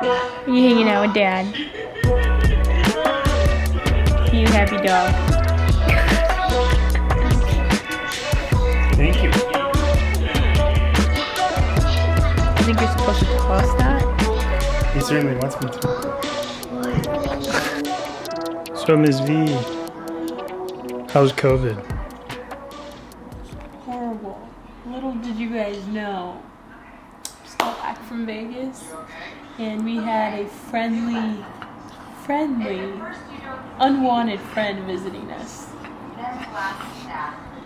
Are you hanging out with Dad? You happy dog? Thank you. I think you're supposed to toss that. He certainly wants me to. So, Ms. V, how's COVID? Horrible. Little did you guys know. Just got back from Vegas, and we had a friendly, unwanted friend visiting us.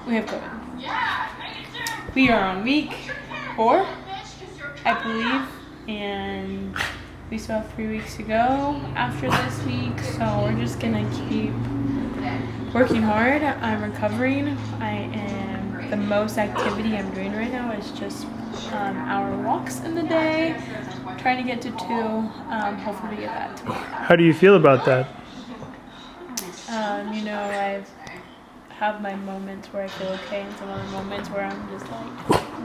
We have COVID. We are on week 4, I believe, and we still have 3 weeks to go after this week, so we're just gonna keep working hard. I'm recovering. The most activity I'm doing right now is just our walks in the day, trying to get to 2, hopefully get that tomorrow. How do you feel about that? I have my moments where I feel okay and some other moments where I'm just like,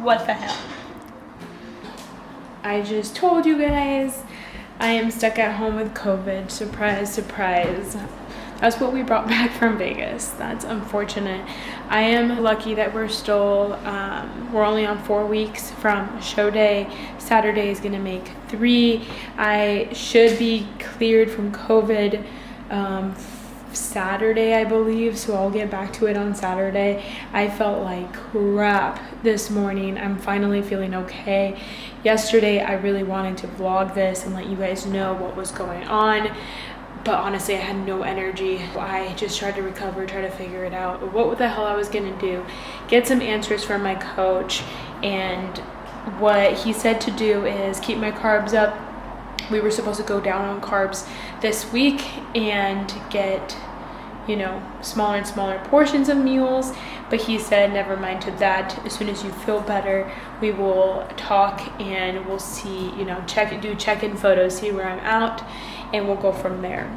what the hell? I just told you guys I am stuck at home with COVID. Surprise, surprise. That's what we brought back from Vegas. That's unfortunate. I am lucky that we're still, we're only on 4 weeks from show day. Saturday is gonna make 3. I should be cleared from COVID Saturday, I believe, so I'll get back to it on Saturday. I felt like crap this morning. I'm finally feeling okay. Yesterday, I really wanted to vlog this and let you guys know what was going on, but honestly, I had no energy. I just tried to recover, try to figure it out, what the hell I was gonna do, get some answers from my coach, and what he said to do is keep my carbs up. We were supposed to go down on carbs this week and get, smaller and smaller portions of meals, but he said never mind to that. As soon as you feel better, we will talk and we'll see, do check-in photos, see where I'm at, and we'll go from there.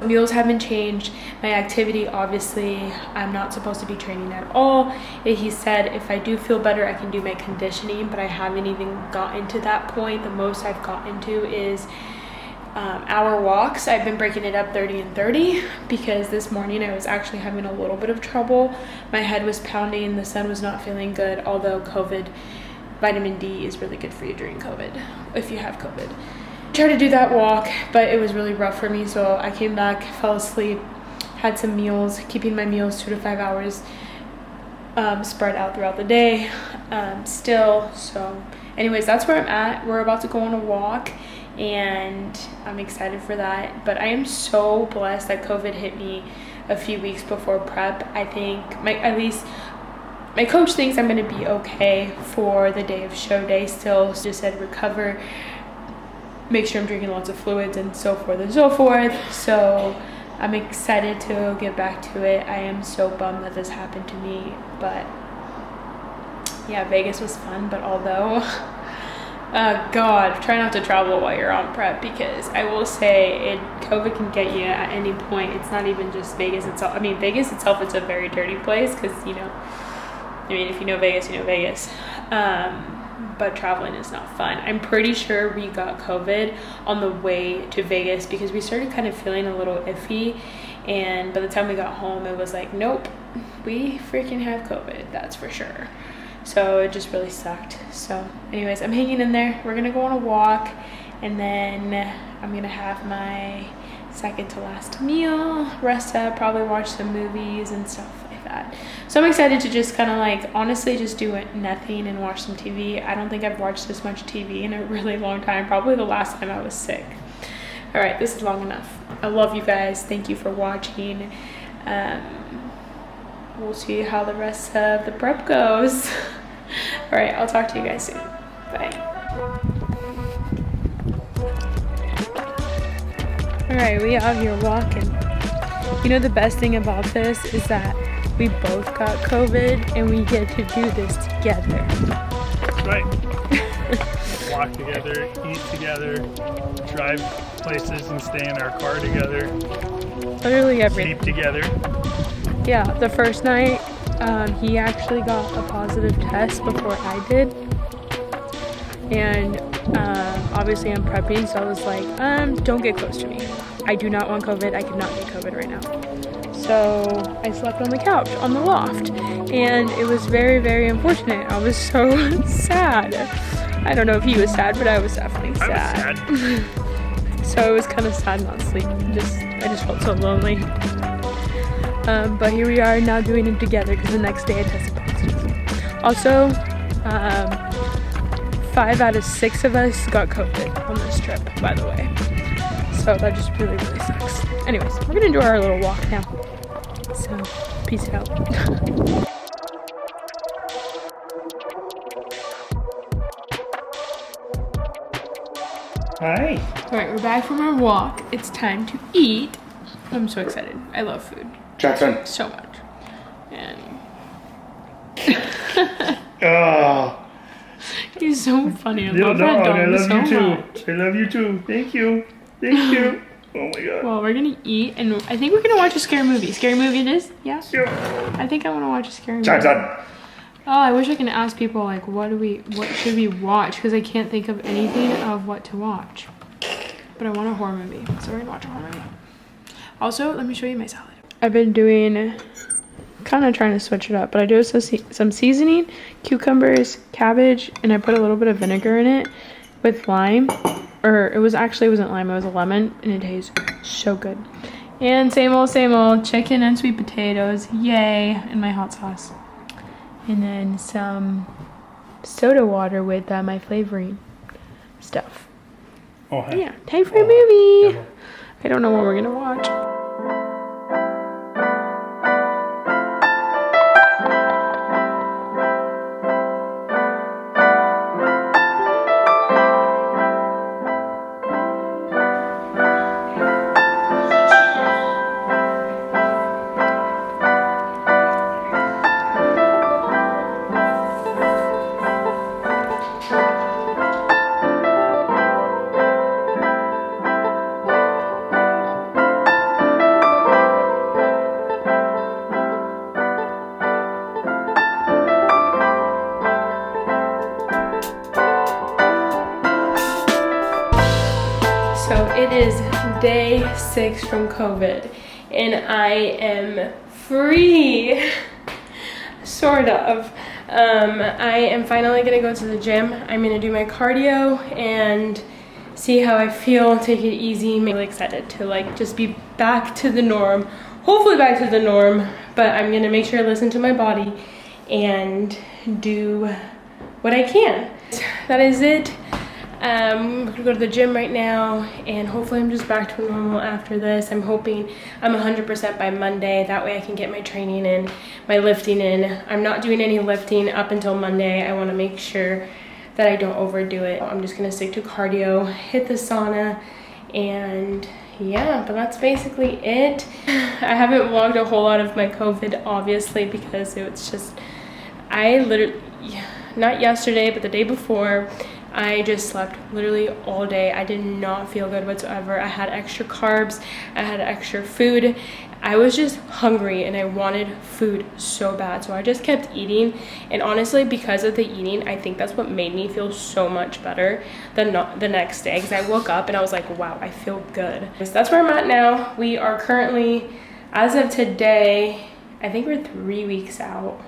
Meals haven't changed. My activity, obviously, I'm not supposed to be training at all. He said if I do feel better, I can do my conditioning, but I haven't even gotten to that point. The most I've gotten to is hour walks. I've been breaking it up 30 and 30 because this morning I was actually having a little bit of trouble. My head was pounding, the sun was not feeling good, although vitamin D is really good for you during COVID, if you have COVID. Tried to do that walk, but it was really rough for me, so I came back, fell asleep, had some meals, keeping my meals 2 to 5 hours spread out throughout the day still. So anyways, that's where I'm at. We're about to go on a walk and I'm excited for that, but I am so blessed that COVID hit me a few weeks before prep. I think my coach thinks I'm going to be okay for the day of show day still. Just said recover, make sure I'm drinking lots of fluids and so forth and so forth. So I'm excited to get back to it. I am so bummed that this happened to me, but yeah, Vegas was fun. But although God, try not to travel while you're on prep, because I will say COVID can get you at any point. It's not even just Vegas itself. I mean, Vegas itself is a very dirty place because, if you know Vegas, you know Vegas. But traveling is not fun. I'm pretty sure we got COVID on the way to Vegas because we started kind of feeling a little iffy, and by the time we got home it was like, nope, we freaking have COVID, that's for sure. So it just really sucked. So anyways, I'm hanging in there. We're gonna go on a walk, and then I'm gonna have my second to last meal, rest up, probably watch some movies and stuff like that. So I'm excited to just kind of honestly just do nothing and watch some TV. I don't think I've watched this much TV in a really long time, probably the last time I was sick. All right, this is long enough. I love you guys. Thank you for watching. We'll see how the rest of the prep goes. All right, I'll talk to you guys soon. Bye. All right, we out here walking. The best thing about this is that we both got COVID and we get to do this together. Right. Walk together, eat together, drive places and stay in our car together. Literally everything. Sleep together. Yeah, the first night, he actually got a positive test before I did. and obviously I'm prepping, so I was like, don't get close to me. I do not want COVID. I cannot get COVID right now. So I slept on the couch on the loft, and it was very, very unfortunate. I was so sad. I don't know if he was sad, but I was definitely sad. So it was kind of sad not sleeping. I just felt so lonely. But here we are now doing it together because the next day I tested positive. Also, 5 out of 6 of us got COVID on this trip, by the way. So that just really, really sucks. Anyways, we're gonna do our little walk now. So, peace out. Hi. Alright, we're back from our walk. It's time to eat. I'm so excited. I love food. Jackson. So much. And Oh. he's so funny. I Little love that dog, dog I love so you too. much. I love you too. Thank you. Thank you. Oh my god. Well, we're gonna eat, and I think we're gonna watch a scary movie. Scary movie it is? Yeah? Yeah. I think I wanna watch a scary movie. Jackson. Oh, I wish I can ask people, like, what should we watch? Because I can't think of anything of what to watch. But I want a horror movie, so we're gonna watch a horror movie. Also, let me show you my salad. I've been doing, kind of trying to switch it up, but I do some seasoning, cucumbers, cabbage, and I put a little bit of vinegar in it with lime. Or it wasn't lime, it was a lemon, and it tastes so good. And same old chicken and sweet potatoes, yay, and my hot sauce. And then some soda water with my flavoring stuff. Oh, hi. Yeah, time for a movie. I don't know what we're gonna watch. So it is day 6 from COVID, and I am free, sort of. I am finally gonna go to the gym. I'm gonna do my cardio and see how I feel, take it easy. I'm really excited to like just be back to the norm, hopefully back to the norm, but I'm gonna make sure I listen to my body and do what I can. That is it. I'm gonna go to the gym right now, and hopefully I'm just back to normal after this. I'm hoping I'm 100% by Monday. That way I can get my training in, my lifting in. I'm not doing any lifting up until Monday. I wanna make sure that I don't overdo it. I'm just gonna stick to cardio, hit the sauna, and yeah, but that's basically it. I haven't vlogged a whole lot of my COVID, obviously, because it's just, I literally, not yesterday, but the day before, I just slept literally all day. I did not feel good whatsoever. I had extra carbs, I had extra food. I was just hungry and I wanted food so bad. So I just kept eating. And honestly, because of the eating, I think that's what made me feel so much better than the next day. Because I woke up and I was like, wow, I feel good. So that's where I'm at now. We are currently, as of today, I think we're 3 weeks out.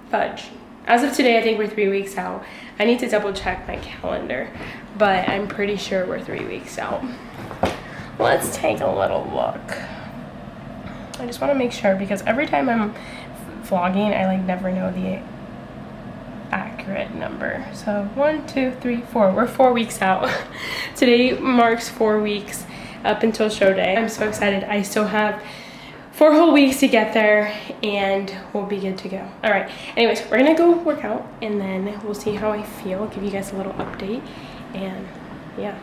Fudge. As of today, I think we're 3 weeks out. I need to double check my calendar, but I'm pretty sure we're 3 weeks out. Let's take a little look. I just want to make sure, because every time I'm vlogging, I like never know the accurate number. So 1, 2, 3, 4. We're 4 weeks out. Today marks 4 weeks up until show day. I'm so excited. I still have 4 whole weeks to get there, and we'll be good to go. All right, anyways, we're gonna go work out, and then we'll see how I feel, give you guys a little update, and yeah.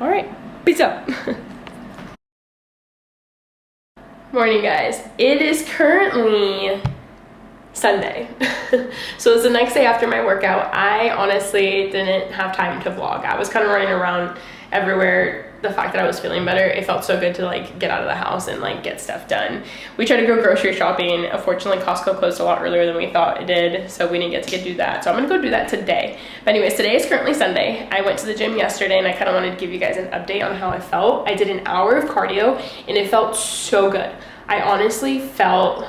All right, peace out. Morning, guys. It is currently Sunday. So it's the next day after my workout. I honestly didn't have time to vlog. I was kind of running around everywhere the fact that I was feeling better, it felt so good to like get out of the house and like get stuff done. We tried to go grocery shopping. Unfortunately, Costco closed a lot earlier than we thought it did, so we didn't get to do that. So I'm gonna go do that today. But anyways, today is currently Sunday. I went to the gym yesterday and I kind of wanted to give you guys an update on how I felt. I did an hour of cardio and it felt so good. I honestly felt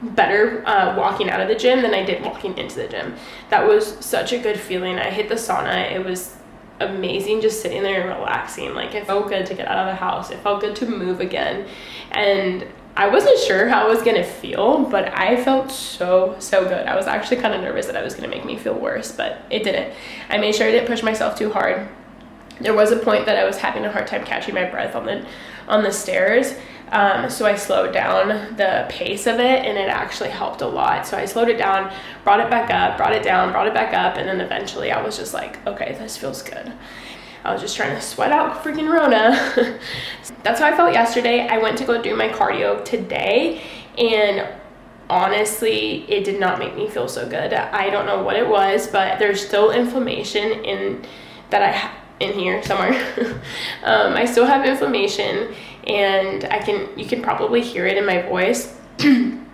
better walking out of the gym than I did walking into the gym. That was such a good feeling. I hit the sauna. It was amazing just sitting there and relaxing. Like, it felt good to get out of the house. It felt good to move again. And I wasn't sure how I was gonna feel, but I felt so good. I was actually kind of nervous that I was gonna make me feel worse, but it didn't. I made sure I didn't push myself too hard. There was a point that I was having a hard time catching my breath on the stairs. So I slowed down the pace of it, and it actually helped a lot. So I slowed it down, brought it back up, brought it down, brought it back up, and then eventually I was just like, okay, this feels good. I was just trying to sweat out freaking Rona. That's how I felt yesterday. I went to go do my cardio today, and honestly, it did not make me feel so good. I don't know what it was, but there's still inflammation in here somewhere. I still have inflammation, and you can probably hear it in my voice. And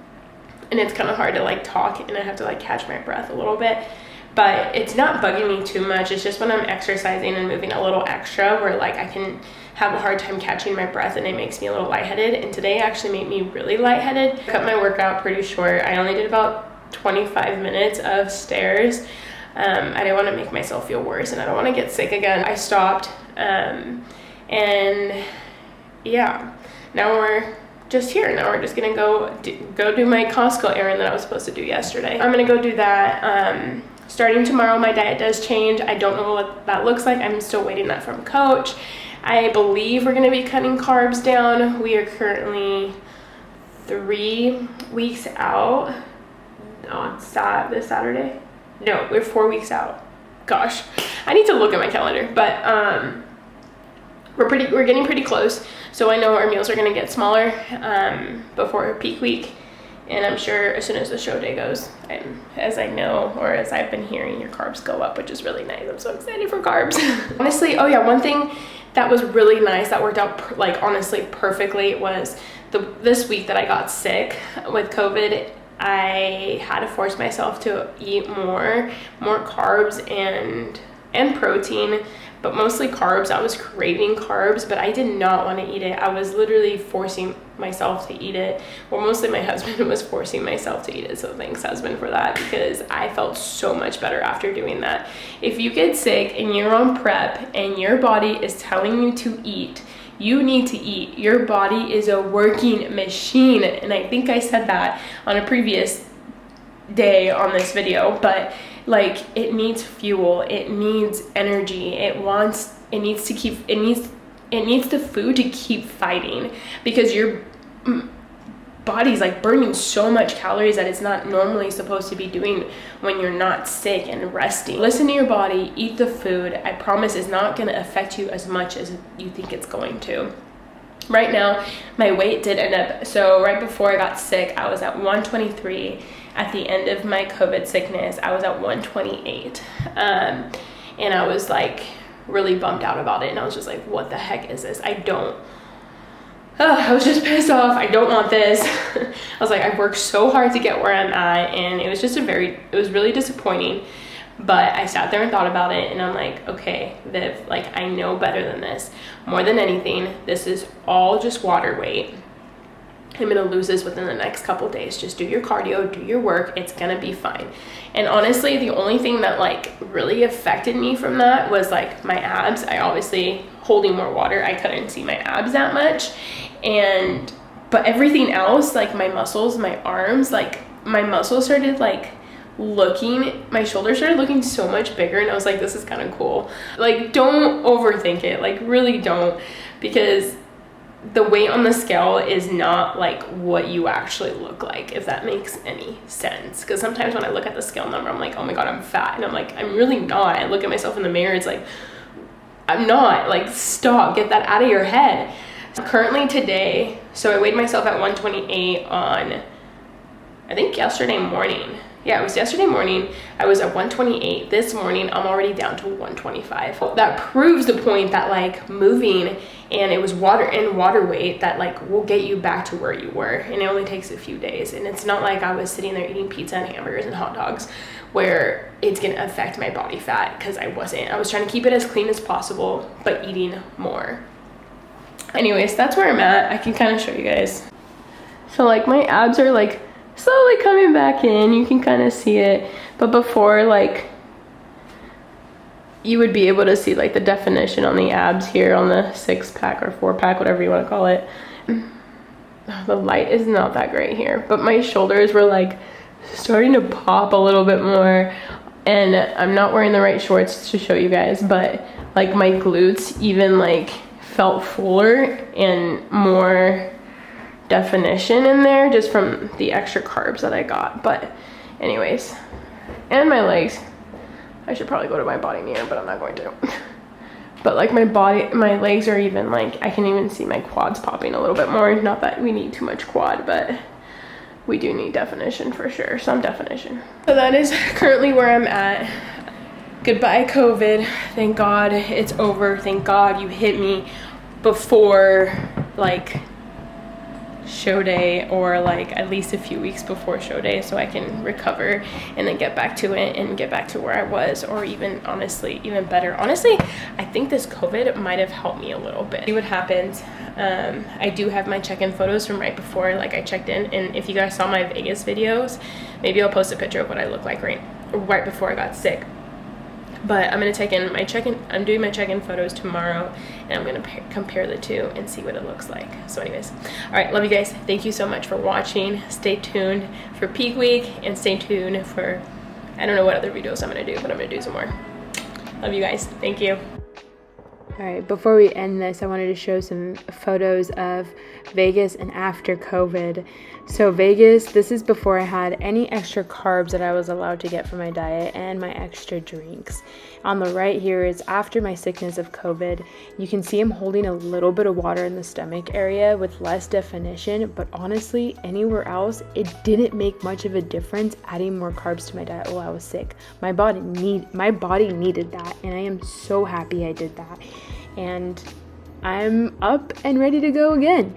it's kind of hard to like talk, and I have to like catch my breath a little bit, but it's not bugging me too much. It's just when I'm exercising and moving a little extra where like I can have a hard time catching my breath, and it makes me a little lightheaded. And today actually made me really lightheaded. I cut my workout pretty short. I only did about 25 minutes of stairs. I didn't want to make myself feel worse, and I don't want to get sick again. I stopped, and yeah, now we're just here. Now we're just gonna go do my Costco errand that I was supposed to do yesterday. I'm gonna go do that. Starting tomorrow, my diet does change. I don't know what that looks like. I'm still waiting that from Coach. I believe we're gonna be cutting carbs down. We are currently 3 weeks out on this Saturday. No, we're 4 weeks out. Gosh, I need to look at my calendar, but we're getting pretty close. So I know our meals are gonna get smaller before peak week, and I'm sure as soon as the show day goes, as I know, or as I've been hearing, your carbs go up, which is really nice. I'm so excited for carbs. Honestly, oh yeah, one thing that was really nice that worked out like honestly perfectly was this week that I got sick with COVID. I had to force myself to eat more carbs and protein, but mostly carbs. I was craving carbs, but I did not want to eat it. I was literally forcing myself to eat it. Well, mostly my husband was forcing myself to eat it, so thanks husband for that, because I felt so much better after doing that. If you get sick and you're on prep and your body is telling you to eat, you need to eat. Your body is a working machine. And I think I said that on a previous day on this video, but like, it needs fuel, it needs energy, it needs the food to keep fighting, because your body's like burning so much calories that it's not normally supposed to be doing when you're not sick and resting. Listen to your body, eat the food. I promise it's not going to affect you as much as you think it's going to. Right now, my weight did end up, so right before I got sick, I was at 123. At the end of my COVID sickness, I was at 128. And I was like really bummed out about it. And I was just like, what the heck is this? I was just pissed off. I don't want this. I was like, I worked so hard to get where I'm at, and it was just it was really disappointing. But I sat there and thought about it, and I'm like, okay, Viv, like, I know better than this. More than anything, this is all just water weight. I'm gonna lose this within the next couple days. Just do your cardio, do your work, it's gonna be fine. And honestly, the only thing that like really affected me from that was like my abs. I obviously, holding more water, I couldn't see my abs that much. But everything else, like my muscles, my arms, like my muscles started like my shoulders started looking so much bigger, and I was like, this is kind of cool. Like, don't overthink it, like really don't, because the weight on the scale is not like what you actually look like, if that makes any sense. Because sometimes when I look at the scale number, I'm like, oh my god, I'm fat, and I'm like, I'm really not. I look at myself in the mirror, it's like, I'm not. Like, stop, get that out of your head. Currently today, so I weighed myself at 128 on, I think yesterday morning. Yeah, it was yesterday morning. I was at 128. This morning, I'm already down to 125. That proves the point that like moving and it was water weight that like will get you back to where you were. And it only takes a few days. And it's not like I was sitting there eating pizza and hamburgers and hot dogs where it's gonna affect my body fat, because I wasn't. I was trying to keep it as clean as possible, but eating more. Anyways, that's where I'm at. I can kind of show you guys. So like my abs are like slowly coming back in. You can kind of see it. But before, like, you would be able to see like the definition on the abs here on the 6-pack or 4-pack, whatever you want to call it. The light is not that great here, but my shoulders were like starting to pop a little bit more. And I'm not wearing the right shorts to show you guys, but like my glutes even like felt fuller and more definition in there just from the extra carbs that I got. But anyways, and my legs, I should probably go to my body mirror, but I'm not going to. But like my legs are even like, I can even see my quads popping a little bit more. Not that we need too much quad, but we do need definition for sure, some definition. So that is currently where I'm at. Goodbye COVID. Thank God it's over. Thank God you hit me before like show day, or like at least a few weeks before show day, so I can recover and then get back to it and get back to where I was, or even honestly even better. Honestly, I think this COVID might have helped me a little bit. See what happens. I do have my check-in photos from right before like I checked in, and if you guys saw my Vegas videos, maybe I'll post a picture of what I look like right before I got sick. But I'm I'm doing my check-in photos tomorrow, and I'm gonna compare the two and see what it looks like. So anyways, all right, love you guys. Thank you so much for watching. Stay tuned for peak week, and stay tuned for, I don't know what other videos I'm gonna do, but I'm gonna do some more. Love you guys. Thank you. All right, before we end this, I wanted to show some photos of Vegas and after COVID. So Vegas, this is before I had any extra carbs that I was allowed to get from my diet and my extra drinks. On the right here is after my sickness of COVID. You can see I'm holding a little bit of water in the stomach area with less definition, but honestly, anywhere else, it didn't make much of a difference adding more carbs to my diet while I was sick. My body needed that, and I am so happy I did that. And I'm up and ready to go again.